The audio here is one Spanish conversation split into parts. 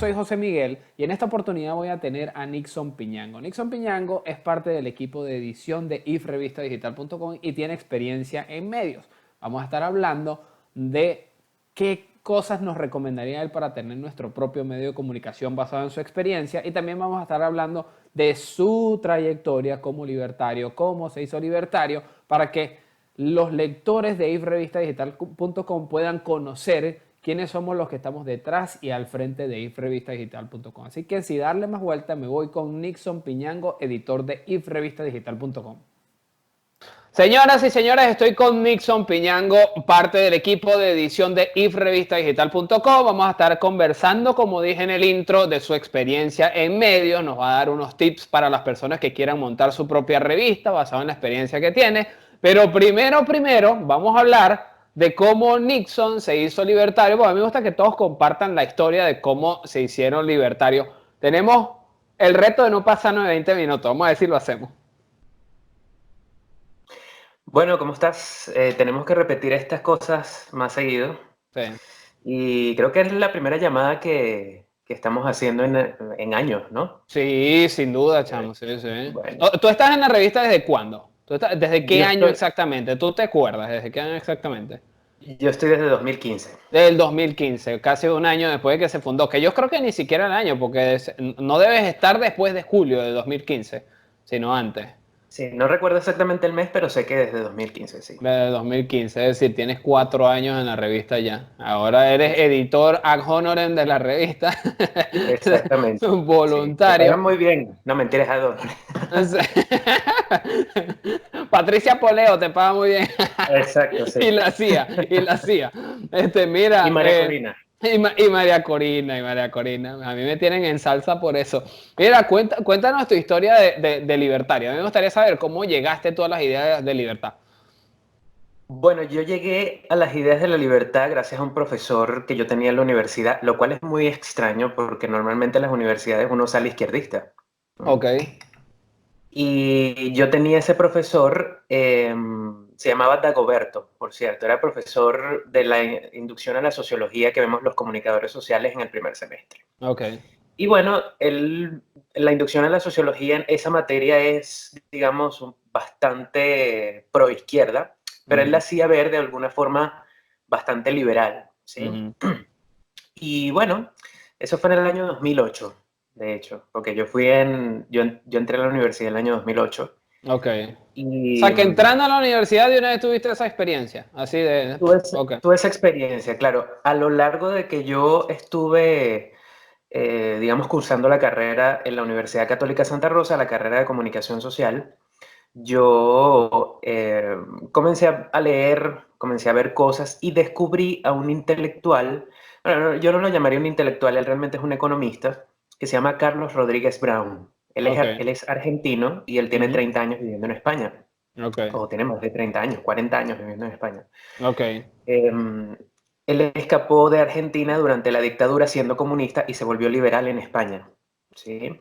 soy José Miguel y en esta oportunidad voy a tener a Nixon Piñango. Nixon Piñango es parte del equipo de edición de ifrevistadigital.com y tiene experiencia en medios. Vamos a estar hablando de qué cosas nos recomendaría él para tener nuestro propio medio de comunicación basado en su experiencia, y también vamos a estar hablando de su trayectoria como libertario, cómo se hizo libertario, para que los lectores de ifrevistadigital.com puedan conocer quiénes somos los que estamos detrás y al frente de ifrevistadigital.com. Así que sin darle más vuelta, me voy con Nixon Piñango, editor de ifrevistadigital.com. Señoras y señores, estoy con Nixon Piñango, parte del equipo de edición de ifrevistadigital.com. Vamos a estar conversando, como dije en el intro, de su experiencia en medios. Nos va a dar unos tips para las personas que quieran montar su propia revista basado en la experiencia que tiene. Pero primero, vamos a hablar de cómo Nixon se hizo libertario. Bueno, a mí me gusta que todos compartan la historia de cómo se hicieron libertarios. Tenemos el reto de no pasarnos de 20 minutos. Vamos a ver si lo hacemos. Bueno, ¿cómo estás? Tenemos que repetir estas cosas más seguido. Sí. Y creo que es la primera llamada que estamos haciendo en años, ¿no? Sí, sin duda, Eh, chamo, sí, sí. bueno, ¿Tú estás en la revista desde cuándo? ¿Desde qué yo año estoy, exactamente? ¿Tú te acuerdas? ¿Desde qué año exactamente? yo estoy desde 2015. Del 2015, casi un año después de que se fundó, que yo creo que ni siquiera el año, porque no debes estar después de julio de 2015, sino antes. Sí, no recuerdo exactamente el mes, pero sé que desde 2015, sí. De 2015, es decir, tienes 4 años en la revista ya. Ahora eres Es- editor ad honorem de la revista, Exactamente. Sí, me voluntario. pagan muy bien. No, mentiras, Ador. Patricia Poleo te paga muy bien. Exacto, sí. Y la hacía, y la hacía. Y Mira, María Corina. y María Corina, y María Corina. A mí me tienen en salsa por eso. Mira, cuéntanos tu historia de libertario. A mí me gustaría saber cómo llegaste tú a las ideas de libertad. Bueno, yo llegué a las ideas de la libertad gracias a un profesor que yo tenía en la universidad, lo cual es muy extraño porque normalmente en las universidades uno sale izquierdista. Ok. Y yo tenía ese profesor, se llamaba Dagoberto, por cierto, era profesor de la inducción a la sociología que vemos los comunicadores sociales en el primer semestre. Ok. Y bueno, la inducción a la sociología en esa materia es, digamos, bastante pro izquierda, pero él la Ujú, hacía ver de alguna forma bastante liberal, ¿sí? ujú. Y bueno, eso fue en el año 2008, de hecho, porque yo entré a la universidad en el año 2008 Ok. O y sea, que entrando a la universidad de una vez tuviste esa experiencia. Así de. Ok. tuve esa experiencia, claro. A lo largo de que yo estuve, digamos, cursando la carrera en la Universidad Católica Santa Rosa, la carrera de comunicación social, yo comencé a leer, comencé a ver cosas y descubrí a un intelectual, bueno, yo no lo llamaría un intelectual, él realmente es un economista, que se llama Carlos Rodríguez Brown. Ok. Él es argentino y él tiene Ujú. 30 años viviendo en España, Ok. o tiene más de 30 años, 40 años viviendo en España. Ok. Em, Él escapó de Argentina durante la dictadura siendo comunista y se volvió liberal en España, ¿sí?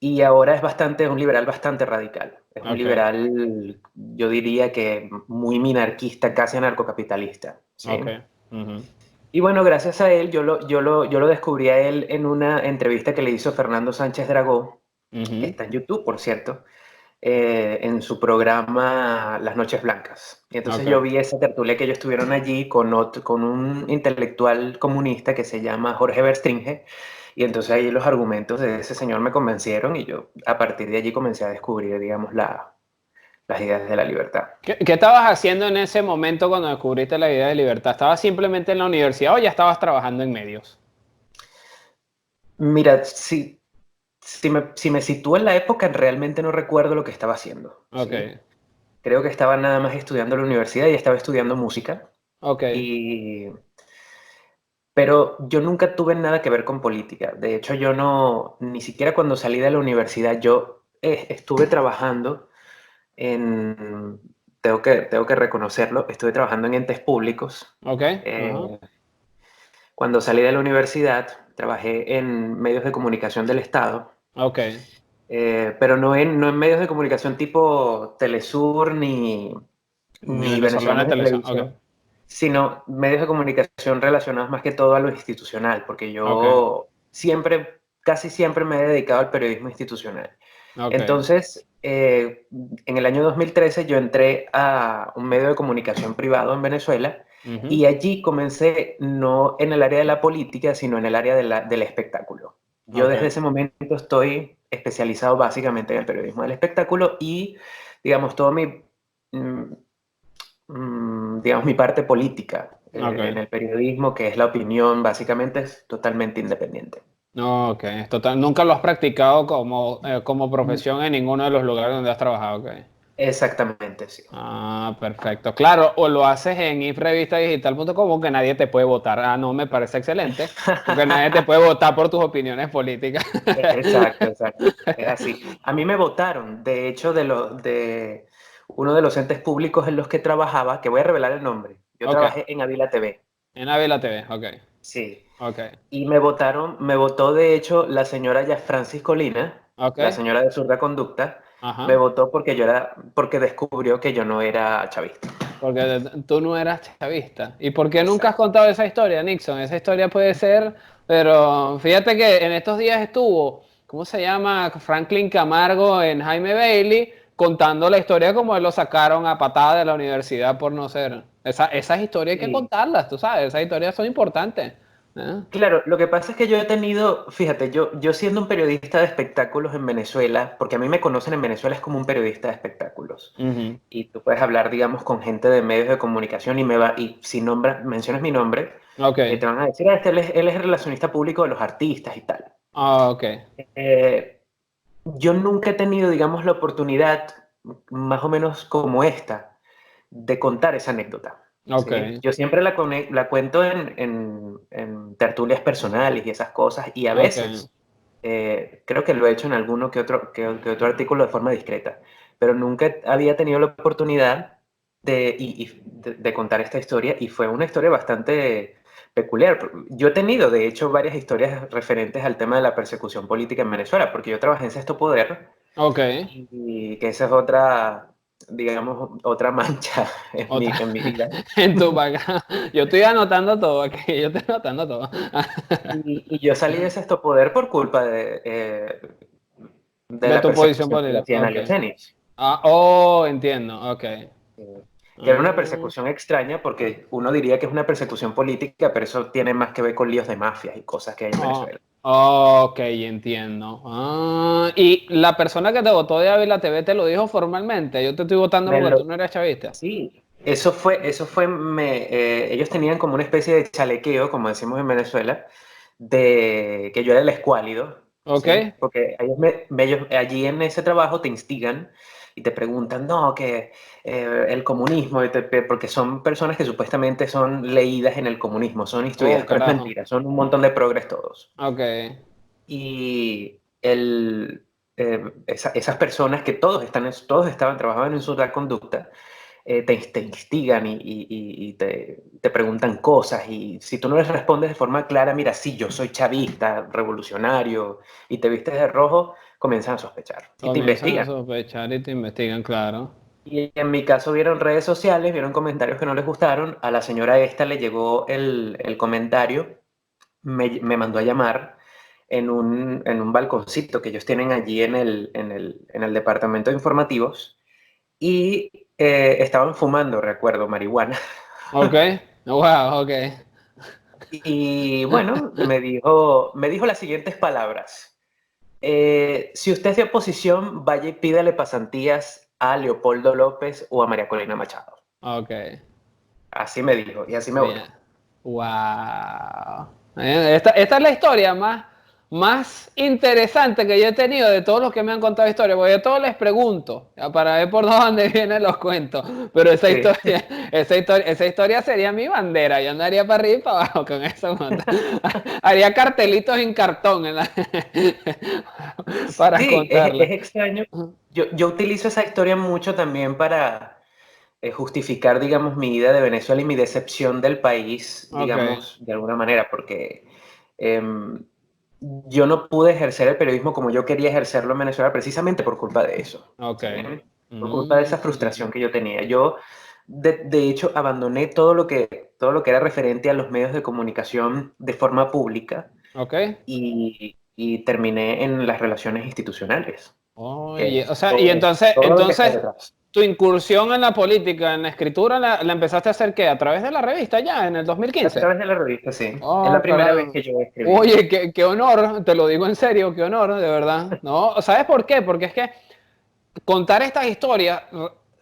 Y ahora es un liberal bastante radical. Es un Ok. liberal, yo diría que muy minarquista, casi anarcocapitalista, Ok. ¿sí? Ujú, Y bueno, gracias a él, yo lo descubrí a él en una entrevista que le hizo Fernando Sánchez Dragó, que ujú. está en YouTube, por cierto, en su programa Las Noches Blancas. Y entonces yo Ok. vi esa tertulia que ellos estuvieron allí con un intelectual comunista que se llama Jorge Verstringe. Y entonces ahí los argumentos de ese señor me convencieron y yo a partir de allí comencé a descubrir, digamos, las ideas de la libertad. ¿Qué estabas haciendo en ese momento cuando descubriste la idea de libertad? ¿Estabas simplemente en la universidad o ya estabas trabajando en medios? Mira, si me sitúo en la época, realmente no recuerdo lo que estaba haciendo, ¿sí? Ok. Creo que estaba nada más estudiando en la universidad y estaba estudiando música. Ok. Y Pero yo nunca tuve nada que ver con política. De hecho, yo no, ni siquiera cuando salí de la universidad, yo estuve trabajando en, tengo que reconocerlo, estuve trabajando en entes públicos. Ok. Ajá. Eh, Cuando salí de la universidad, trabajé en medios de comunicación del Estado, Ok. pero no en medios de comunicación tipo Telesur Ni ni venezolana venezolanos de de televisión. Ok. televisión, sino medios de comunicación relacionados más que todo a lo institucional, porque Ok. casi siempre me he dedicado al periodismo institucional. Ok. Entonces, en el año 2013 yo entré a un medio de comunicación privado en Venezuela Ujú. y allí comencé no en el área de la política, sino en el área del espectáculo. Yo Ok. desde ese momento estoy especializado básicamente en el periodismo del espectáculo y, digamos, mm, digamos, mi parte política en Ok. el periodismo, que es la opinión, básicamente es totalmente independiente. No, ok. Total, nunca lo has practicado como profesión en ninguno de los lugares donde has trabajado, ok. Exactamente, sí. Ah, perfecto. Claro, o lo haces en ifrevistadigital.com que nadie te puede votar. Ah, no, me parece excelente, porque nadie te puede votar por tus opiniones políticas. Exacto, exacto. Es así. A mí me votaron, de hecho, de uno de los entes públicos en los que trabajaba, que voy a revelar el nombre. Yo Ok, trabajé en Avila TV, en Avila TV, ok, sí. ok, Y me votó de hecho la señora ya Francis Colina, ok, la señora de Zurda Conducta, me ajá. votó porque descubrió que yo no era chavista. Porque tú no eras chavista. ¿Y por qué nunca has Exacto. contado esa historia, Nixon? Esa historia puede ser, pero fíjate que en estos días estuvo, ¿cómo se llama? Franklin Camargo en Jaime Bailey contando la historia como él lo sacaron a patada de la universidad por no ser. Esas historias hay que Sí. contarlas, tú sabes, esas historias son importantes. ¿Eh? Claro, lo que pasa es que yo he tenido, fíjate, yo siendo un periodista de espectáculos en Venezuela, porque a mí me conocen en Venezuela es como un periodista de espectáculos. Ujú. Y tú puedes hablar, digamos, con gente de medios de comunicación y si mencionas mi nombre, Ok, te van a decir, él es relacionista público de los artistas y tal. ah, ok, Eh, yo nunca he tenido, digamos, la oportunidad, más o menos como esta, de contar esa anécdota. ok, ¿Sí? Yo siempre la cuento en tertulias personales y esas cosas, y a ok. veces creo que lo he hecho en alguno que otro artículo de forma discreta, pero nunca había tenido la oportunidad de contar esta historia, y fue una historia bastante peculiar. Yo he tenido, de hecho, varias historias referentes al tema de la persecución política en Venezuela, porque yo trabajé en Sexto Poder, Ok, y que esa es otra, digamos, otra mancha otra. en mi vida. En tu vaca. Yo estoy anotando todo aquí, yo estoy anotando todo. Y yo salí de Sexto Poder por culpa de De la tu posición persecución que le política. hacían a Ok. Leocenis. Ah, oh, entiendo. Ok. Que era una Ah, persecución extraña porque uno diría que es una persecución política, pero eso tiene más que ver con líos de mafias y cosas que hay en oh, Venezuela. ok, entiendo. Ah, y la persona que te votó de Ávila TV te lo dijo formalmente. Yo te estoy votando Me porque tú lo- no eres chavista. sí, ellos tenían como una especie de chalequeo, como decimos en Venezuela, de que yo era el escuálido, Ok. ¿sí? Porque ellos allí en ese trabajo te instigan y te preguntan, no, que el comunismo, porque son personas que supuestamente son leídas en el comunismo, son Oh, instruidas, pero es carajo. mentira, son un montón de progres todos. Ok. Y esas personas que todos estaban trabajando en su conducta, te instigan y te preguntan cosas, y si tú no les respondes de forma clara, mira, sí, yo soy chavista, revolucionario, y te vistes de rojo, comienzan a sospechar y te Comienzan a investigan. sospechar y te investigan, claro. Y en mi caso vieron redes sociales, vieron comentarios que no les gustaron, a la señora esta le llegó el comentario, me mandó a llamar en un balconcito que ellos tienen allí en el departamento de informativos, y estaban fumando, recuerdo, marihuana. Ok. Wow, ok. Y bueno, me dijo las siguientes palabras. Si usted es de oposición, vaya y pídale pasantías a Leopoldo López o a María Corina Machado. Ok. Así me dijo y así me Bien. votó. Wow. Esta es la historia más interesante que yo he tenido de todos los que me han contado historias, porque yo todos les pregunto ya, para ver por dónde vienen los cuentos. Pero esa Sí. historia, esa historia sería mi bandera. Yo andaría para arriba y para abajo con eso. Haría cartelitos en cartón para Sí, es contarla. extraño. Yo utilizo esa historia mucho también para justificar, digamos, mi ida de Venezuela y mi decepción del país, Ok, digamos, de alguna manera, porque em, yo no pude ejercer el periodismo como yo quería ejercerlo en Venezuela precisamente por culpa de eso, ok. ¿sí? Por culpa de esa Mm, frustración que yo tenía. Yo, de hecho, abandoné todo lo que era referente a los medios de comunicación de forma pública, Ok. y terminé en las relaciones institucionales, que Oye, o es sea, y todo lo que está entonces detrás. tu incursión en la política, en la escritura, la empezaste a hacer ¿qué? ¿A través de la revista ya, en el A 2015? través de la revista, sí. Es la Oh, primera vez caramba. que yo escribí. Oye, qué honor, te lo digo en serio, qué honor, de verdad. No, ¿sabes por qué? Porque es que contar estas historias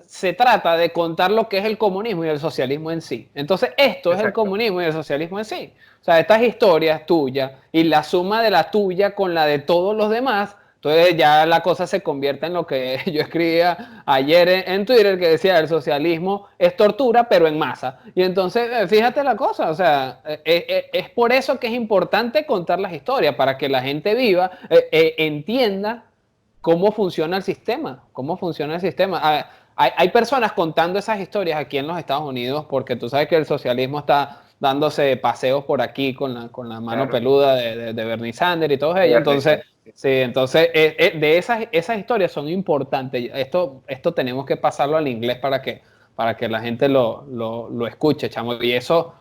se trata de contar lo que es el comunismo y el socialismo en sí. Entonces, esto es el Exacto. comunismo y el socialismo en sí. O sea, estas historias tuyas y la suma de la tuya con la de todos los demás, entonces ya la cosa se convierte en lo que yo escribía ayer en Twitter, que decía el socialismo es tortura, pero en masa. Y entonces, fíjate la cosa, o sea, es por eso que es importante contar las historias, para que la gente viva, entienda cómo funciona el sistema, cómo funciona el sistema. Hay personas contando esas historias aquí en los Estados Unidos porque tú sabes que el socialismo está dándose paseos por aquí con la mano Claro. peluda de Bernie Sanders y todos De ellos. Bernie Entonces, Sanders, sí. sí, entonces de esas historias son importantes. Esto tenemos que pasarlo al inglés para que la gente lo escuche, chamo. Y eso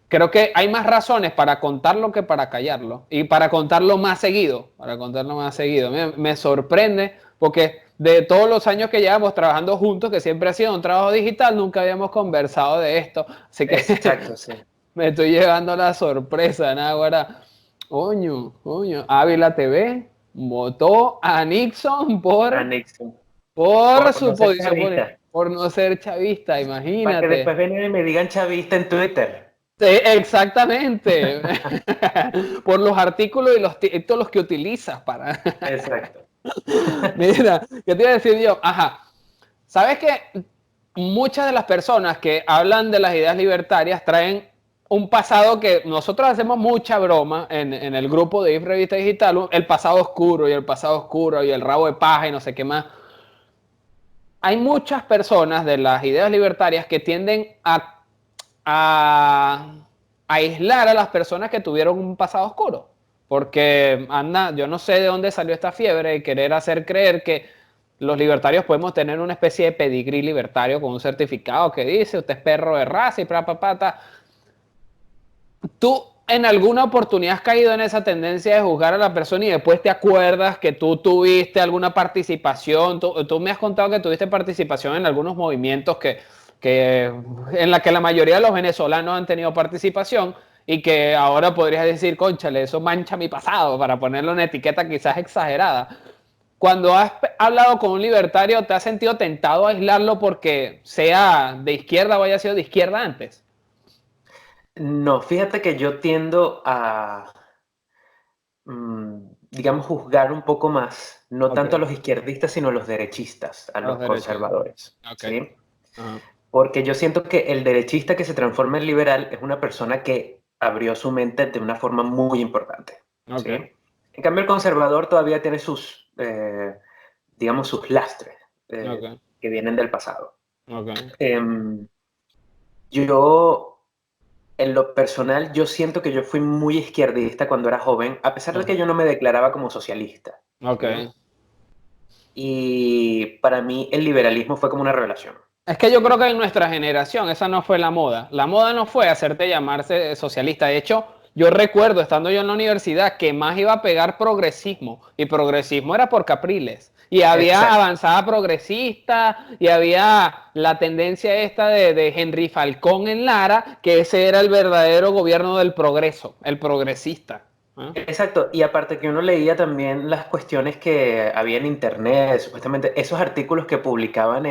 creo que hay más razones para contarlo que para callarlo. Y para contarlo más seguido. Para contarlo más seguido. Me sorprende porque de todos los años que llevamos trabajando juntos, que siempre ha sido un trabajo digital, nunca habíamos conversado de esto. Así que Exacto, sí. me estoy llevando la sorpresa, ¿no? Ahora, coño, Ávila TV votó a Nixon A Nixon. por Por su no ser posición chavista. por no ser chavista, Para que imagínate. después vengan y me digan chavista en Twitter. Sí, exactamente. Por los artículos y los títulos que utilizas para. Exacto. Mira, ¿qué te iba a decir yo? Ajá. ¿Sabes que muchas de las personas que hablan de las ideas libertarias traen un pasado que nosotros hacemos mucha broma en el grupo de IF Revista Digital, el pasado oscuro y el pasado oscuro y el rabo de paja y no sé qué más? Hay muchas personas de las ideas libertarias que tienden a aislar a las personas que tuvieron un pasado oscuro. Porque anda, yo no sé de dónde salió esta fiebre de querer hacer creer que los libertarios podemos tener una especie de pedigrí libertario con un certificado que dice usted es perro de raza y papata. ¿Tú en alguna oportunidad has caído en esa tendencia de juzgar a la persona y después te acuerdas que tú tuviste alguna participación? Tú me has contado que tuviste participación en algunos movimientos en la que la mayoría de los venezolanos han tenido participación y que ahora podrías decir, cónchale, eso mancha mi pasado, para ponerle una etiqueta quizás exagerada. Cuando has hablado con un libertario, ¿te has sentido tentado a aislarlo porque sea de izquierda o haya sido de izquierda antes? No, fíjate que yo tiendo a, digamos, juzgar un poco más, no Ok, tanto a los izquierdistas, sino a los derechistas, a a los los derechos. conservadores, Ok. ¿sí? Ajá. Porque yo siento que el derechista que se transforma en liberal es una persona que abrió su mente de una forma muy importante, Ok, ¿sí? En cambio, el conservador todavía tiene sus, digamos, sus lastres ok, que vienen del pasado. ok, Em, yo, en lo personal, yo siento que yo fui muy izquierdista cuando era joven, a pesar de ok, que yo no me declaraba como socialista, ok. ¿sí? Y para mí el liberalismo fue como una revelación, Es que yo creo ¿sí? que en nuestra generación esa no fue la moda. La moda no fue hacerte llamarse socialista. De hecho, yo recuerdo estando yo en la universidad que más iba a pegar progresismo. Y progresismo era por Capriles. Y había Exacto. avanzada progresista y había la tendencia esta de Henry Falcón en Lara, que ese era el verdadero gobierno del progreso, el progresista. ¿Ah? Exacto, y aparte que uno leía también las cuestiones que había en internet, supuestamente esos artículos que publicaban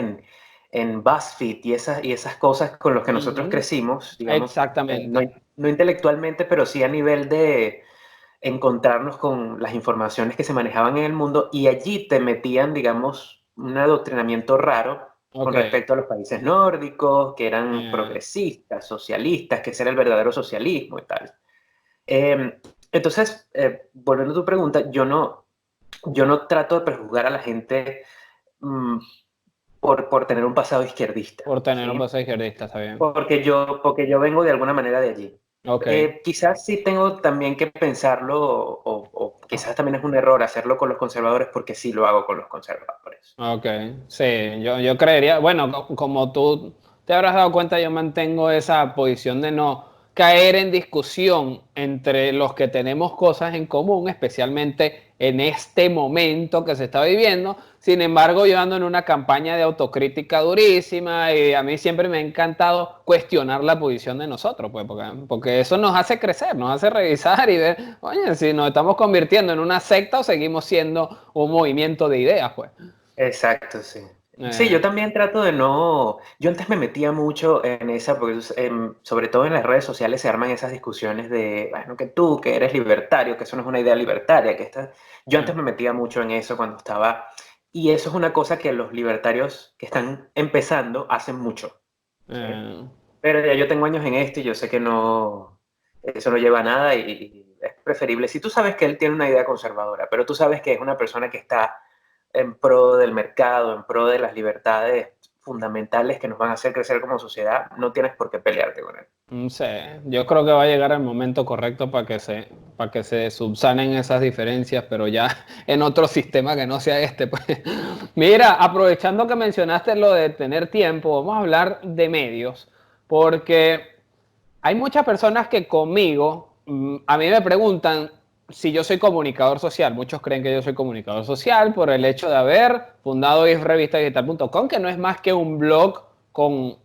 en BuzzFeed y esas cosas con los que nosotros Ujú. crecimos, digamos, no, Exactamente. no intelectualmente, pero sí a nivel de encontrarnos con las informaciones que se manejaban en el mundo y allí te metían, digamos, un adoctrinamiento raro con Ok. respecto a los países nórdicos, que eran Eh, progresistas, socialistas, que ese era el verdadero socialismo y tal. Eh, entonces, volviendo a tu pregunta, yo no trato de prejuzgar a la gente mm, por tener un pasado izquierdista, por tener un ¿sí? paso izquierdista, está bien. Porque yo vengo de alguna manera de allí. Ok, Quizás sí tengo también que pensarlo, o quizás también es un error hacerlo con los conservadores, porque sí lo hago con los conservadores. ok. Sí, yo creería, bueno, como tú te habrás dado cuenta, yo mantengo esa posición caer en discusión entre los que tenemos cosas en común, especialmente en este momento que se está viviendo. Sin embargo, yo ando en una campaña de autocrítica durísima y a mí siempre me ha encantado cuestionar la posición de nosotros, pues, porque eso nos hace crecer, nos hace revisar y ver, oye, si nos estamos convirtiendo en una secta o seguimos siendo un movimiento de ideas, pues. Exacto, sí. Sí, Eh, yo también trato de no. Yo antes me metía mucho en esa, porque sobre todo en las redes sociales se arman esas discusiones de, bueno, que tú, que eres libertario, que eso no es una idea libertaria, que esta. Yo eh, antes me metía mucho en eso cuando estaba. Y eso es una cosa que los libertarios que están empezando hacen mucho. ¿Sí? eh, Pero ya yo tengo años en esto y yo sé que no. Eso no lleva a nada y es preferible. Si tú sabes que él tiene una idea conservadora, pero tú sabes que es una persona que está en pro del mercado, en pro de las libertades fundamentales que nos van a hacer crecer como sociedad, no tienes por qué pelearte con él. no sé, yo creo que va a llegar el momento correcto para que se subsanen esas diferencias, pero ya en otro sistema que no sea este, pues. Mira, aprovechando que mencionaste lo de tener tiempo, vamos a hablar de medios, porque hay muchas personas que conmigo, a mí me preguntan si yo soy comunicador social. Muchos creen que yo soy comunicador social por el hecho de haber fundado ifrevistadigital.com, que no es más que un blog con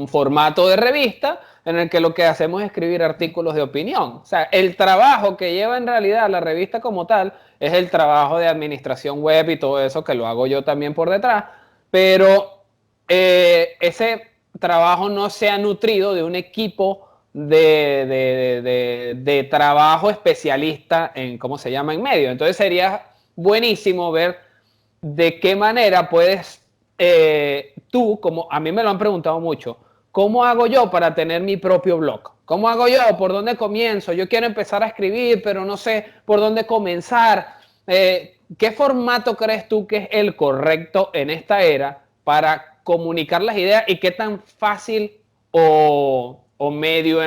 formato de revista, en el que lo que hacemos es escribir artículos de opinión. O sea, el trabajo que lleva en realidad la revista como tal es el trabajo de administración web y todo eso, que lo hago yo también por detrás, pero ese trabajo no se ha nutrido de un equipo de trabajo especialista en, ¿cómo se llama?, en medio. Entonces sería buenísimo ver de qué manera puedes, tú, como a mí me lo han preguntado mucho, ¿cómo hago yo para tener mi propio blog? ¿Cómo hago yo? ¿Por dónde comienzo? Yo quiero empezar a escribir, pero no sé por dónde comenzar. ¿Qué formato crees tú que es el correcto en esta era para comunicar las ideas y qué tan fácil o medio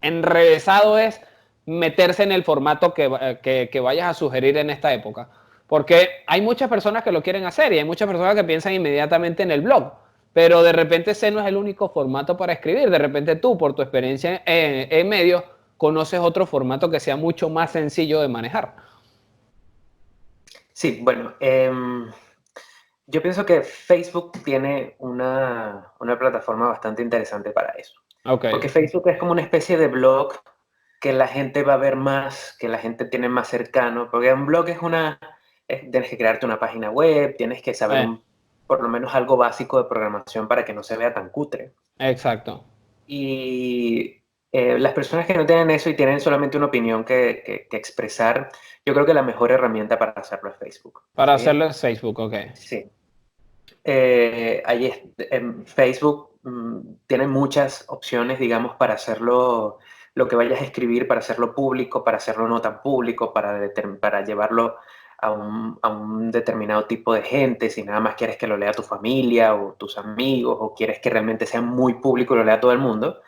enrevesado es meterse en el formato que vayas a sugerir en esta época? Porque hay muchas personas que lo quieren hacer y hay muchas personas que piensan inmediatamente en el blog, pero de repente ese no es el único formato para escribir. De repente tú, por tu experiencia en medios, conoces otro formato que sea mucho más sencillo de manejar. Sí, bueno, yo pienso que Facebook tiene una plataforma bastante interesante para eso. Ok. Porque Facebook es como una especie de blog que la gente va a ver más, que la gente tiene más cercano. Porque un blog tienes que crearte una página web, tienes que saber Eh, por lo menos algo básico de programación para que no se vea tan cutre. exacto. Y las personas que no tienen eso y tienen solamente una opinión que expresar, yo creo que la mejor herramienta para hacerlo es Facebook. Para ¿Sí? hacerlo en Facebook, ok. Sí. En Facebook tiene muchas opciones, digamos, para hacerlo, lo que vayas a escribir, para hacerlo público, para hacerlo no tan público, para llevarlo a un determinado tipo de gente, si nada más quieres que lo lea tu familia o tus amigos, o quieres que realmente sea muy público y lo lea todo el mundo,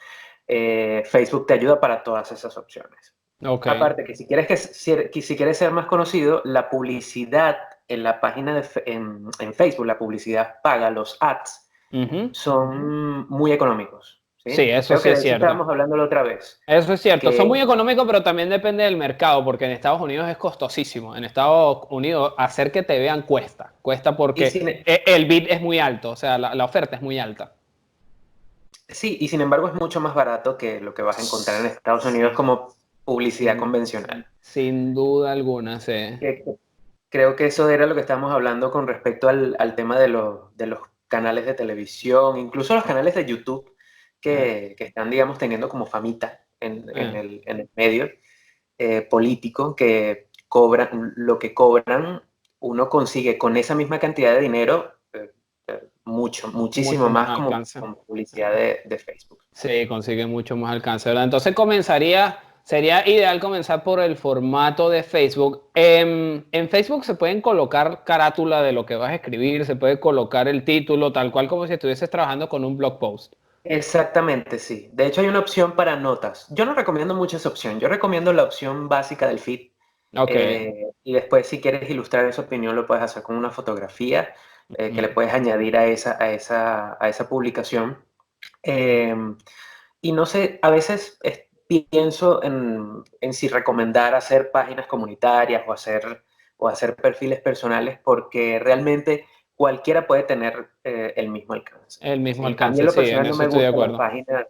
Facebook te ayuda para todas esas opciones. Ok. Aparte que si quieres ser más conocido, la publicidad en la página en Facebook, la publicidad paga, los ads, Ujú. son muy económicos. Sí, ¿Sí? eso Creo sí que es de eso cierto. estábamos hablando la otra vez. Eso es cierto. Son muy Que, económicos, pero también depende del mercado, porque en Estados Unidos es costosísimo. En Estados Unidos hacer que te vean cuesta. Cuesta y porque sin, el bid es muy alto, o sea, la oferta es muy alta. sí, y sin embargo es mucho más barato que lo que vas a encontrar en Estados Unidos como publicidad Sin, convencional. sin duda alguna, sí. Que- Creo que eso era lo que estábamos hablando con respecto al tema de los canales de televisión, incluso los canales de YouTube Eh, que están, digamos, teniendo como famita eh. en el medio político, que cobran lo que cobran, uno consigue con esa misma cantidad de dinero muchísimo Mucho más más como, alcance. como publicidad de Facebook. Sí, consigue mucho más alcance, ¿verdad? Entonces sería ideal comenzar por el formato de Facebook. En Facebook se pueden colocar carátula de lo que vas a escribir, se puede colocar el título, tal cual como si estuvieses trabajando con un blog post. Exactamente, sí. De hecho, hay una opción para notas. Yo no recomiendo mucho esa opción. Yo recomiendo la opción básica del feed. Ok. Y después, si quieres ilustrar esa opinión, lo puedes hacer con una fotografía que le Mm, puedes añadir a esa publicación. Eh, y no sé, a veces pienso en si recomendar hacer páginas comunitarias o hacer perfiles personales, porque realmente cualquiera puede tener el mismo alcance. El mismo ¿Sí? A mí alcance, en lo sí, en personal no eso me estoy de gustan las acuerdo. páginas.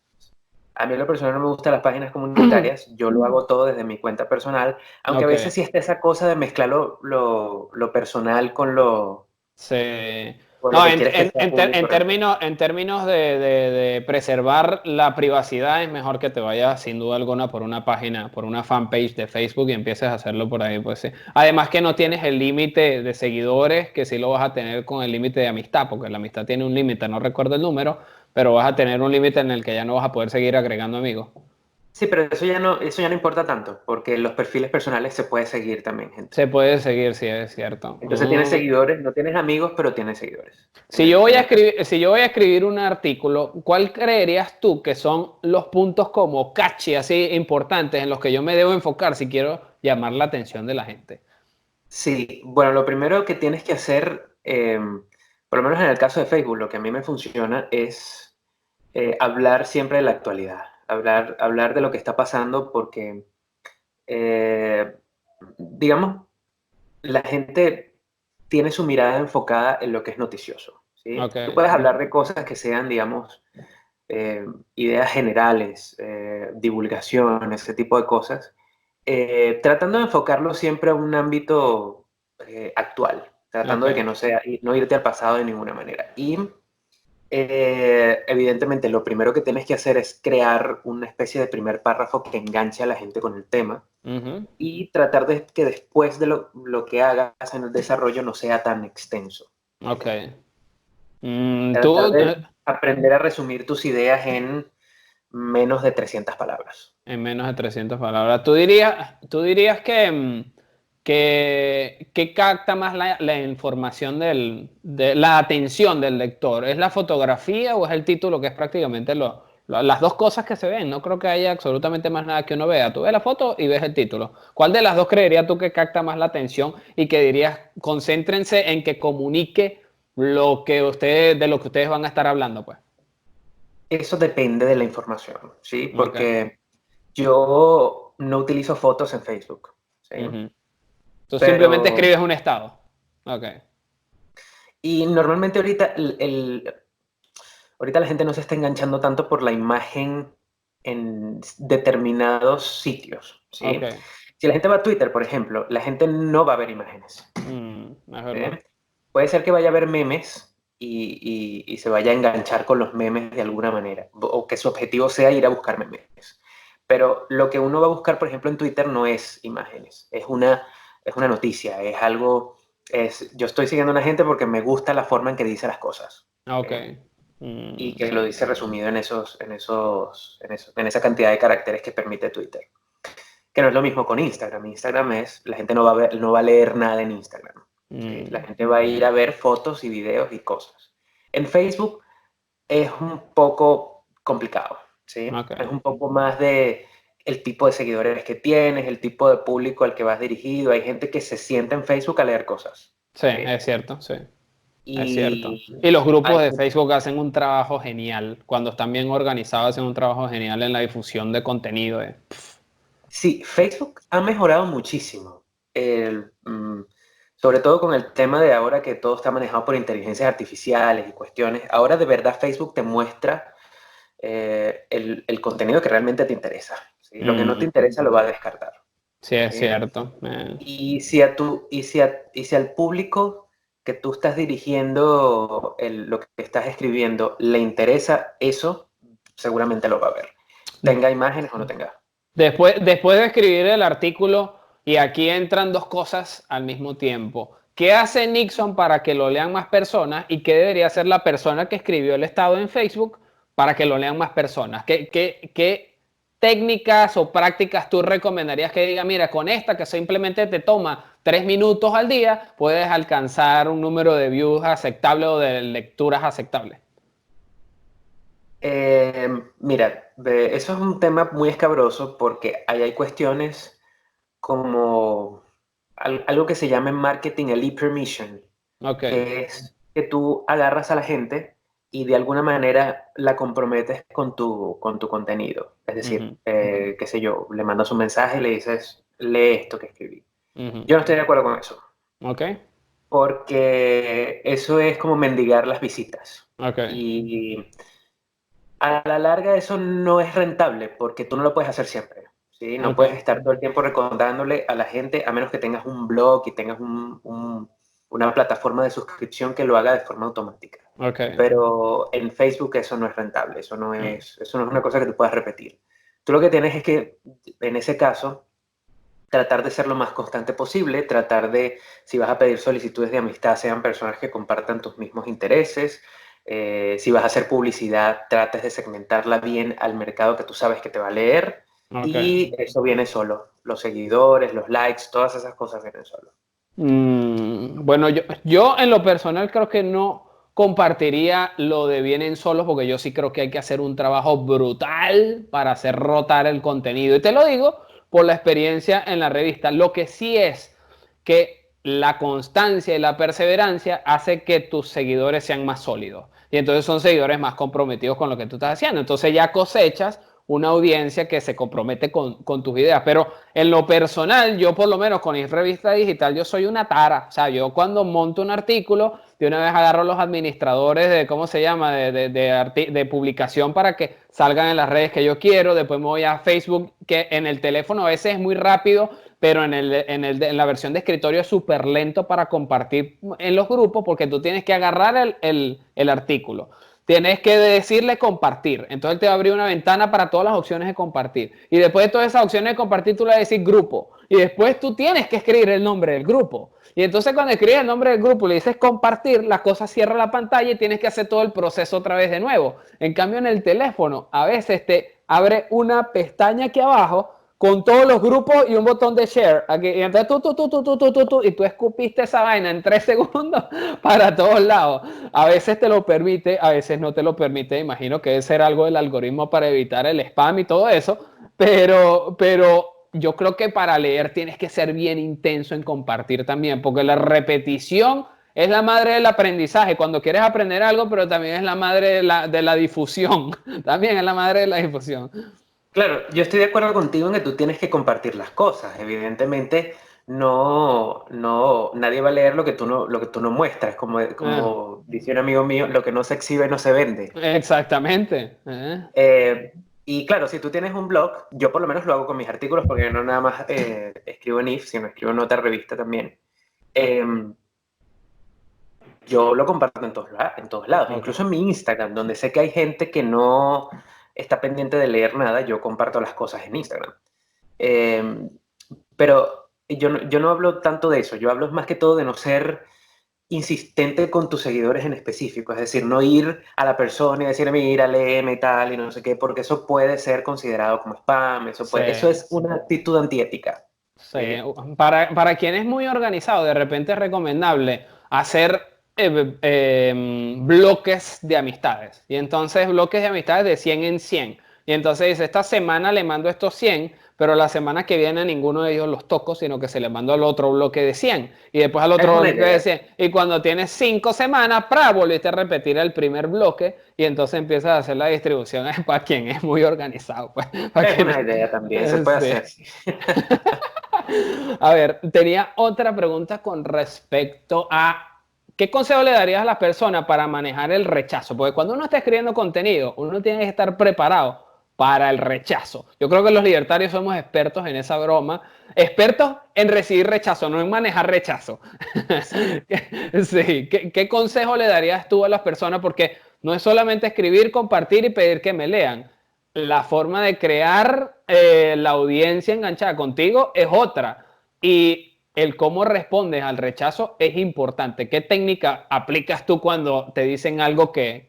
A mí en lo personal no me gustan las páginas comunitarias, yo lo hago todo desde mi cuenta personal, aunque a Ok. veces sí está esa cosa de mezclar lo personal Sí. con lo No, que quieres que sea público realmente. en términos de preservar la privacidad, es mejor que te vayas sin duda alguna por una página, por una fanpage de Facebook y empieces a hacerlo por ahí, pues sí. Además que no tienes el límite de seguidores, que sí lo vas a tener con el límite de amistad, porque la amistad tiene un límite, no recuerdo el número, pero vas a tener un límite en el que ya no vas a poder seguir agregando amigos. Sí, pero eso ya no importa tanto, porque los perfiles personales se puede seguir también, gente. Se puede seguir, sí, es cierto. Entonces tienes seguidores, no tienes amigos, pero tienes seguidores en el caso. Si yo voy a escribir un artículo, ¿cuál creerías tú que son los puntos como catchy, así importantes en los que yo me debo enfocar si quiero llamar la atención de la gente? Sí, bueno, lo primero que tienes que hacer, por lo menos en el caso de Facebook, lo que a mí me funciona es hablar siempre de la actualidad, hablar de lo que está pasando porque, eh, digamos, la gente tiene su mirada enfocada en lo que es noticioso, ¿sí? Ok, Tú puedes hablar de cosas que sean, digamos, eh, ideas generales, divulgación, ese tipo de cosas, tratando de enfocarlo siempre a un ámbito actual, tratando de que ok. no sea, no irte al pasado de ninguna manera. Y evidentemente lo primero que tienes que hacer es crear una especie de primer párrafo que enganche a la gente con el tema Ujú, y tratar de que después de lo que hagas en el desarrollo no sea tan extenso. ok. Tratar de aprender a resumir tus ideas en menos de 300 palabras. En menos de 300 palabras. Tú dirías que, que capta más la información de la atención del lector? ¿Es la fotografía o es el título, que es prácticamente las dos cosas que se ven? No creo que haya absolutamente más nada que uno vea. Tú ves la foto y ves el título. ¿Cuál de las dos creerías tú que capta más la atención y que dirías, concéntrense en que comunique de lo que ustedes van a estar hablando, pues? Eso depende de la información, ¿sí? Ok. Porque yo no utilizo fotos en Facebook, ¿sí? Ujú. Tú simplemente Pero, escribes un estado. Ok. y normalmente ahorita la gente no se está enganchando tanto por la imagen en determinados sitios, Ok. ¿sí? Si la gente va a Twitter, por ejemplo, la gente no va a ver imágenes, Es ¿sí? verdad. Puede ser que vaya a ver memes y se vaya a enganchar con los memes de alguna manera, o que su objetivo sea ir a buscar memes. Pero lo que uno va a buscar, por ejemplo, en Twitter no es imágenes, es una noticia, es algo, yo estoy siguiendo a una gente porque me gusta la forma en que dice las cosas. Ok. ¿Sí? Y que Sí. lo dice resumido en esa cantidad de caracteres que permite Twitter. Que no es lo mismo con Instagram. Instagram es, la gente no va a ver, no va a leer nada en Instagram. ¿Sí? La Mm, gente va a ir a ver fotos y videos y cosas. En Facebook es un poco complicado, ¿sí? ok. Es un poco más de el tipo de seguidores que tienes, el tipo de público al que vas dirigido. Hay gente que se sienta en Facebook a leer cosas, Sí, ¿sí? es cierto, sí. Es cierto. Y Y los grupos hay, de Facebook hacen un trabajo genial. Cuando están bien organizados, hacen un trabajo genial en la difusión de contenido. sí, Facebook ha mejorado muchísimo. Sobre todo con el tema de ahora que todo está manejado por inteligencias artificiales y cuestiones. Ahora de verdad Facebook te muestra el contenido que realmente te interesa, ¿sí? Lo que no te Mm, interesa lo va a descartar, sí, es ¿sí? cierto. Y si al público que tú estás dirigiendo lo que estás escribiendo le interesa eso, seguramente lo va a ver. Tenga imágenes o no tenga. Después de escribir el artículo, y aquí entran dos cosas al mismo tiempo. ¿Qué hace Nixon para que lo lean más personas? ¿Y qué debería hacer la persona que escribió el estado en Facebook para que lo lean más personas? ¿Qué técnicas o prácticas tú recomendarías que diga, mira, con esta que simplemente te toma 3 minutos al día, puedes alcanzar un número de views aceptable o de lecturas aceptables? Mira, eso es un tema muy escabroso porque ahí hay cuestiones como algo que se llama en marketing el e-permission, Ok. que es que tú agarras a la gente y de alguna manera la comprometes con tu contenido. Es decir, Ujú, qué sé yo, le mandas un mensaje y le dices, lee esto que escribí. ujú. Yo no estoy de acuerdo con eso, Ok, porque eso es como mendigar las visitas. ok. Y a la larga eso no es rentable, porque tú no lo puedes hacer siempre, ¿sí? No Ok, puedes estar todo el tiempo recordándole a la gente, a menos que tengas un blog y tengas una plataforma de suscripción que lo haga de forma automática. ok. Pero en Facebook eso no es rentable, Mm. eso no es una cosa que tú puedas repetir. Tú lo que tienes es que, en ese caso, tratar de ser lo más constante posible, tratar de, si vas a pedir solicitudes de amistad, sean personas que compartan tus mismos intereses. Si vas a hacer publicidad, trates de segmentarla bien al mercado que tú sabes que te va a leer, Ok. y eso viene solo. Los seguidores, los likes, todas esas cosas vienen solo. Bueno, yo en lo personal creo que no compartiría lo de vienen solos porque yo sí creo que hay que hacer un trabajo brutal para hacer rotar el contenido. Y te lo digo por la experiencia en la revista. Lo que sí es que la constancia y la perseverancia hace que tus seguidores sean más sólidos. Y entonces son seguidores más comprometidos con lo que tú estás haciendo. Entonces ya cosechas una audiencia que se compromete con tus ideas. Pero en lo personal, yo por lo menos con Revista Digital, yo soy una tara. O sea, yo cuando monto un artículo, de una vez agarro a los administradores de, ¿cómo se llama?, de publicación para que salgan en las redes que yo quiero. Después me voy a Facebook, que en el teléfono a veces es muy rápido, pero en la versión de escritorio es súper lento para compartir en los grupos porque tú tienes que agarrar el artículo. Tienes que decirle compartir. Entonces él te va a abrir una ventana para todas las opciones de compartir. Y después de todas esas opciones de compartir, tú le vas a decir grupo. Y después tú tienes que escribir el nombre del grupo. Y entonces cuando escribes el nombre del grupo y le dices compartir, la cosa cierra la pantalla y tienes que hacer todo el proceso otra vez de nuevo. En cambio, en el teléfono, a veces te abre una pestaña aquí abajo con todos los grupos y un botón de share. Aquí, y entonces y tú escupiste esa vaina en 3 segundos para todos lados. A veces te lo permite, a veces no te lo permite. Imagino que debe ser algo del algoritmo para evitar el spam y todo eso. Pero yo creo que para leer tienes que ser bien intenso en compartir también, porque la repetición es la madre del aprendizaje. Cuando quieres aprender algo, pero también es la madre de la difusión. También es la madre de la difusión. Claro, yo estoy de acuerdo contigo en que tú tienes que compartir las cosas. Evidentemente, nadie va a leer lo que tú no muestras. Eh, Como dice un amigo mío, lo que no se exhibe no se vende. exactamente. Eh, y claro, si tú tienes un blog, yo por lo menos lo hago con mis artículos, porque yo no nada más escribo en If, sino escribo en otra revista también. Eh, yo lo comparto en todos lados, Ok. incluso en mi Instagram, donde sé que hay gente que no está pendiente de leer nada, yo comparto las cosas en Instagram. Eh, pero yo no hablo tanto de eso, yo hablo más que todo de no ser insistente con tus seguidores en específico, es decir, no ir a la persona y decir, mira, léeme y tal, y no sé qué, porque eso puede ser considerado como spam, Sí, eso es una actitud antiética. sí. ¿Sí? Para quien es muy organizado, de repente es recomendable hacer bloques de amistades. Y entonces bloques de amistades de 100 en 100. Y entonces dice, esta semana le mando estos 100, pero la semana que viene ninguno de ellos los toco, sino que se les mando al otro bloque de 100. Y después al Es otro una bloque de idea, 100. Y cuando tienes 5 semanas, volviste a repetir el primer bloque y entonces empiezas a hacer la distribución para quien es muy organizado. Pues, para es quien una idea también, se puede sí. hacer. Sí. A ver, tenía otra pregunta con respecto a qué consejo le darías a las personas para manejar el rechazo. Porque cuando uno está escribiendo contenido, uno tiene que estar preparado para el rechazo. Yo creo que los libertarios somos expertos en esa broma, expertos en recibir rechazo, no en manejar rechazo. Sí. Sí, ¿qué consejo le darías tú a las personas? Porque no es solamente escribir, compartir y pedir que me lean. La forma de crear la audiencia enganchada contigo es otra. Y el cómo respondes al rechazo es importante. ¿Qué técnica aplicas tú cuando te dicen algo que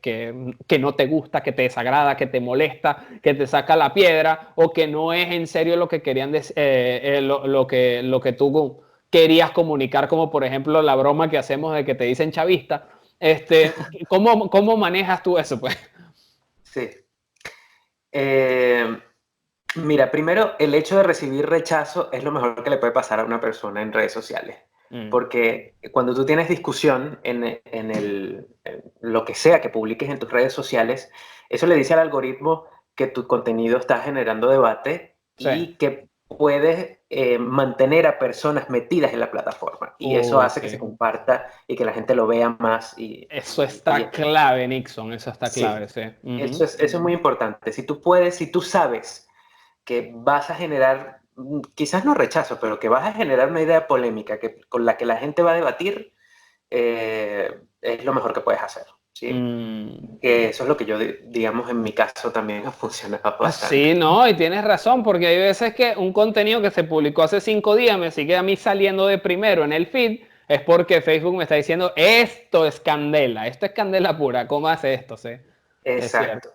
no te gusta, que te desagrada, que te molesta, que te saca la piedra o que no es en serio lo que querían lo que tú querías comunicar, como por ejemplo la broma que hacemos de que te dicen chavista? ¿Cómo manejas tú eso, pues? Sí. Eh, Mira, primero, el hecho de recibir rechazo es lo mejor que le puede pasar a una persona en redes sociales. Porque cuando tú tienes discusión en lo que sea que publiques en tus redes sociales, eso le dice al algoritmo que tu contenido está generando debate Sí. y que puedes mantener a personas metidas en la plataforma. Y eso hace que se Sí. comparta y que la gente lo vea más. Eso está clave, Nixon, eso está clave, Sí, sí. eso es muy importante. Si tú puedes, si tú sabes que vas a generar, quizás no rechazo, pero que vas a generar una idea polémica con la que la gente va a debatir, es lo mejor que puedes hacer, ¿sí? Que eso es lo que yo, digamos, en mi caso también ha funcionado bastante. Sí, no, y tienes razón, porque hay veces que un contenido que se publicó hace 5 días me sigue a mí saliendo de primero en el feed, es porque Facebook me está diciendo, esto es candela pura, ¿cómo hace esto? Sí, es cierto. Exacto.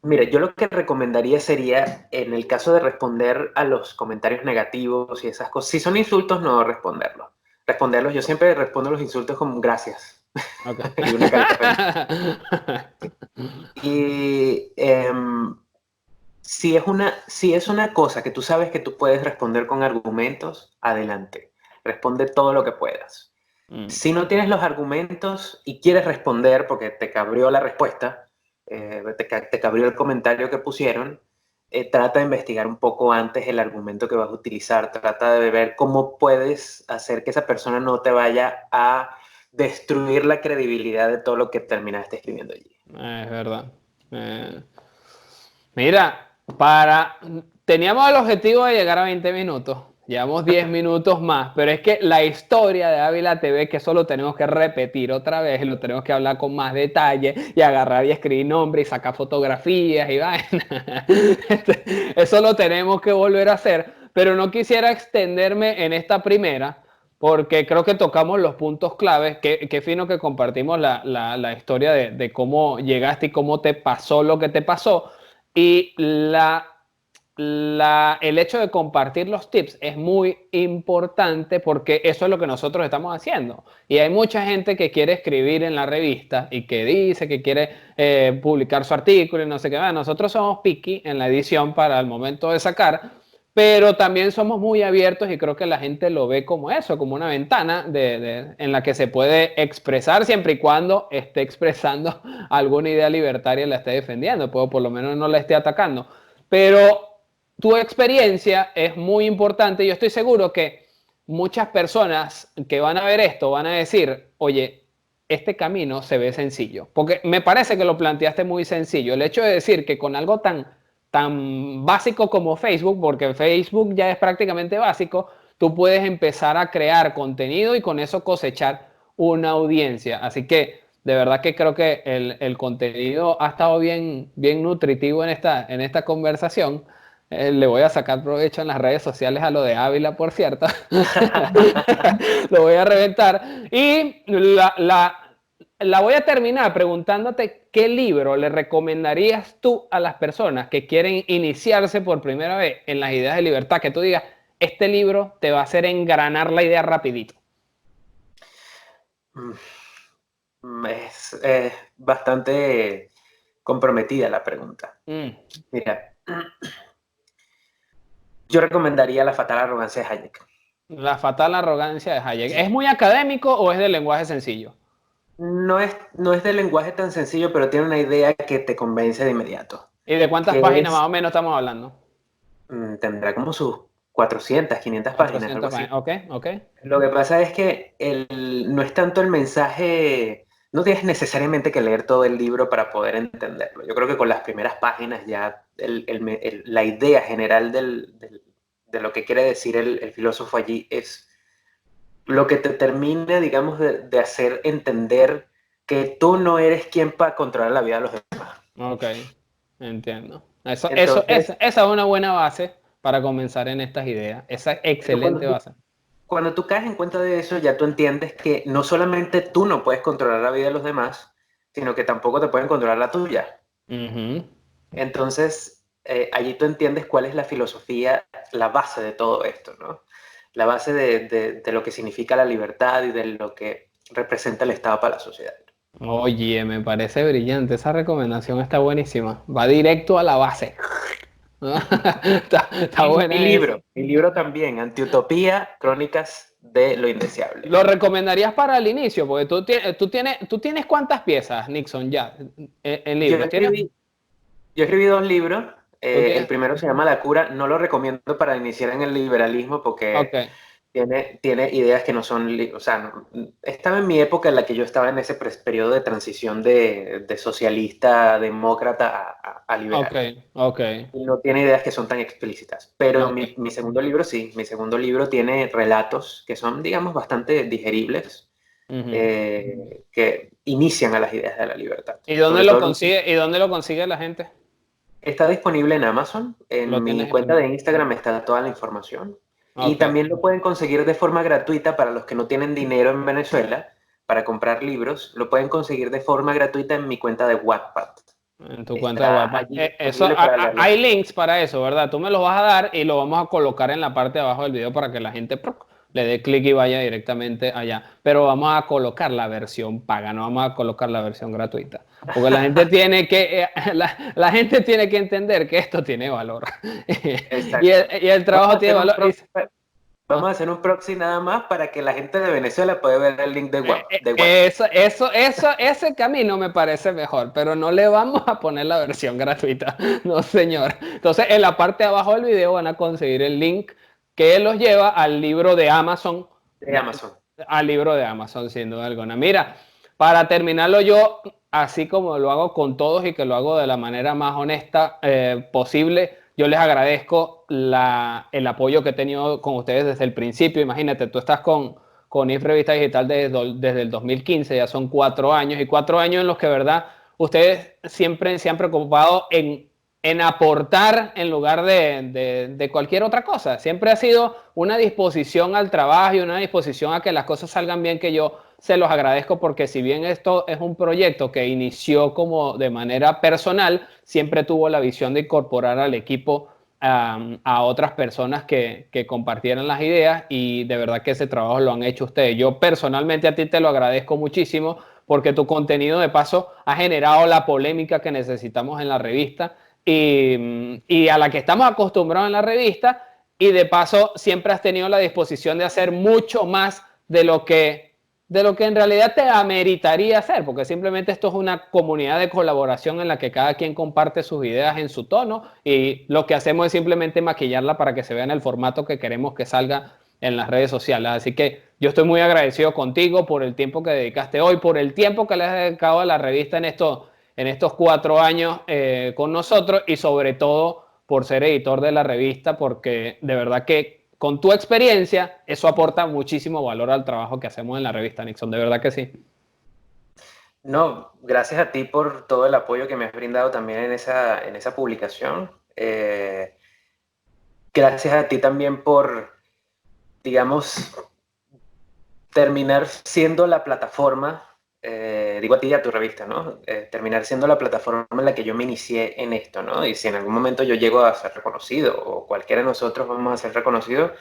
Mira, yo lo que recomendaría sería, en el caso de responder a los comentarios negativos y esas cosas, si son insultos, no responderlos. Responderlos, yo siempre respondo los insultos con gracias Okay. y una carita feliz. Y si es una cosa que tú sabes que tú puedes responder con argumentos, adelante. Responde todo lo que puedas. Si no tienes los argumentos y quieres responder porque te cabrió la respuesta, te cabrió el comentario que pusieron, trata de investigar un poco antes el argumento que vas a utilizar. Trata de ver cómo puedes hacer que esa persona no te vaya a destruir la credibilidad de todo lo que terminaste escribiendo allí. Es verdad. Mira, teníamos el objetivo de llegar a 20 minutos. Llevamos 10 minutos más, pero es que la historia de Ávila TV, que eso lo tenemos que repetir otra vez, y lo tenemos que hablar con más detalle, y agarrar y escribir nombres, y sacar fotografías y vaina. Eso lo tenemos que volver a hacer, pero no quisiera extenderme en esta primera, porque creo que tocamos los puntos claves. Qué fino que compartimos la historia de cómo llegaste y cómo te pasó lo que te pasó. Y el hecho de compartir los tips es muy importante porque eso es lo que nosotros estamos haciendo. Y hay mucha gente que quiere escribir en la revista y que dice que quiere publicar su artículo y no sé qué más. Nosotros somos picky en la edición para el momento de sacar, pero también somos muy abiertos y creo que la gente lo ve como eso, como una ventana en la que se puede expresar siempre y cuando esté expresando alguna idea libertaria y la esté defendiendo, pues por lo menos no la esté atacando. Pero tu experiencia es muy importante. Yo estoy seguro que muchas personas que van a ver esto van a decir, oye, este camino se ve sencillo. Porque me parece que lo planteaste muy sencillo. El hecho de decir que con algo tan básico como Facebook, porque Facebook ya es prácticamente básico, tú puedes empezar a crear contenido y con eso cosechar una audiencia. Así que de verdad que creo que el contenido ha estado bien nutritivo en esta conversación. Le voy a sacar provecho en las redes sociales a lo de Ávila, por cierto. Lo voy a reventar. Y la voy a terminar preguntándote qué libro le recomendarías tú a las personas que quieren iniciarse por primera vez en las ideas de libertad. Que tú digas, este libro te va a hacer engranar la idea rapidito. Es bastante comprometida la pregunta. Mira, yo recomendaría La fatal arrogancia de Hayek. La fatal arrogancia de Hayek. ¿Es muy académico o es de lenguaje sencillo? No es de lenguaje tan sencillo, pero tiene una idea que te convence de inmediato. ¿Y de cuántas páginas más o menos estamos hablando? Tendrá como sus 400, 500 páginas, algo 400 así. páginas. Ok. Lo que pasa es que no es tanto el mensaje, no tienes necesariamente que leer todo el libro para poder entenderlo. Yo creo que con las primeras páginas ya la idea general de lo que quiere decir el filósofo allí es lo que te termina, digamos, de hacer entender que tú no eres quien para controlar la vida de los demás. Ok, entiendo. Entonces, Esa es una buena base para comenzar en estas ideas. Esa es excelente base. cuando tú caes en cuenta de eso, ya tú entiendes que no solamente tú no puedes controlar la vida de los demás, sino que tampoco te pueden controlar la tuya. Entonces, allí tú entiendes cuál es la filosofía, la base de todo esto, ¿no? La base de lo que significa la libertad y de lo que representa el Estado para la sociedad. Oye, me parece brillante. Esa recomendación está buenísima. Va directo a la base. Está buena Mi libro también, Antiutopía, Crónicas de Lo Indeseable. ¿Lo recomendarías para el inicio? Porque tú tienes ¿cuántas piezas, Nixon, ya en Yo libros? ¿Tienes? escribí, yo escribí dos libros. El Okay, primero se llama La Cura. No lo recomiendo para iniciar en el liberalismo porque okay, tiene ideas que no son, o sea, estaba en mi época en la que yo estaba en ese periodo de transición de socialista, demócrata a liberal. okay, okay, Y no tiene ideas que son tan explícitas. Pero okay. mi segundo libro sí, mi segundo libro tiene relatos que son, digamos, bastante digeribles, Ujú. que inician a las ideas de la libertad. ¿Y dónde Sobre lo todo, consigue? ¿Y dónde lo consigue la gente? está disponible en Amazon. Lo En mi tienes cuenta de disponible. Instagram está toda la información. Y Okay. también lo pueden conseguir de forma gratuita para los que no tienen dinero en Venezuela para comprar libros. Lo pueden conseguir de forma gratuita en mi cuenta de Wattpad. En tu cuenta de Está Wattpad. allí Eso, disponible para leerlo. hay links para eso, ¿verdad? Tú me los vas a dar y lo vamos a colocar en la parte de abajo del video para que la gente ¡pruc! Le dé clic y vaya directamente allá. Pero vamos a colocar la versión paga, no vamos a colocar la versión gratuita. Porque la gente tiene que, la gente tiene que entender que esto tiene valor. Exacto. Y el Vamos a trabajo tiene hacer un valor. proxy, vamos Ah. a hacer un proxy nada más para que la gente de Venezuela pueda ver el link de Wattpad. Ese camino me parece mejor, pero no le vamos a poner la versión gratuita, no señor. Entonces, en la parte de abajo del video van a conseguir el link que los lleva al libro de Amazon, De Amazon. al libro de Amazon, sin duda alguna. Mira, para terminarlo yo, así como lo hago con todos y que lo hago de la manera más honesta posible, yo les agradezco el apoyo que he tenido con ustedes desde el principio. Imagínate, tú estás con IF Revista Digital desde el 2015, ya son 4 años, y 4 años en los que, verdad, ustedes siempre se han preocupado en aportar en lugar de cualquier otra cosa. Siempre ha sido una disposición al trabajo y una disposición a que las cosas salgan bien, que yo se los agradezco, porque si bien esto es un proyecto que inició como de manera personal, siempre tuvo la visión de incorporar al equipo a otras personas que compartieran las ideas, y de verdad que ese trabajo lo han hecho ustedes. Yo personalmente a ti te lo agradezco muchísimo porque tu contenido de paso ha generado la polémica que necesitamos en la revista y a la que estamos acostumbrados en la revista, y de paso siempre has tenido la disposición de hacer mucho más de lo que en realidad te ameritaría hacer, porque simplemente esto es una comunidad de colaboración en la que cada quien comparte sus ideas en su tono, y lo que hacemos es simplemente maquillarla para que se vea en el formato que queremos que salga en las redes sociales. Así que yo estoy muy agradecido contigo por el tiempo que dedicaste hoy, por el tiempo que le has dedicado a la revista en estos 4 años con nosotros, y sobre todo por ser editor de la revista, porque de verdad que con tu experiencia eso aporta muchísimo valor al trabajo que hacemos en la revista, Nixon, de verdad que sí. No, gracias a ti por todo el apoyo que me has brindado también en esa publicación. Gracias a ti también por, digamos, terminar siendo la plataforma, digo a ti y a tu revista, ¿no? Terminar siendo la plataforma en la que yo me inicié en esto, ¿no? Y si en algún momento yo llego a ser reconocido, o cualquiera de nosotros vamos a ser reconocidos,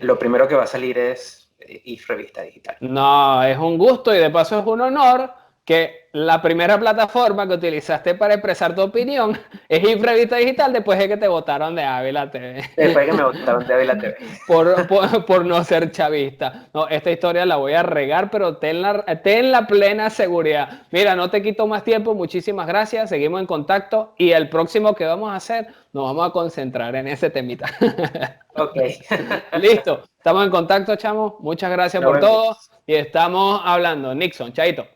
lo primero que va a salir es IF Revista Digital. No, es un gusto, y de paso es un honor que la primera plataforma que utilizaste para expresar tu opinión es IF Revista Digital, después de que te votaron de Ávila TV. Después de que me votaron de Ávila TV. Por no ser chavista. No, esta historia la voy a regar, pero ten la plena seguridad. Mira, no te quito más tiempo, muchísimas gracias, seguimos en contacto, y el próximo que vamos a hacer, nos vamos a concentrar en ese temita. Ok. Listo, estamos en contacto, chamo. Muchas gracias Nos por todo vemos. y estamos hablando. Nixon, chaito.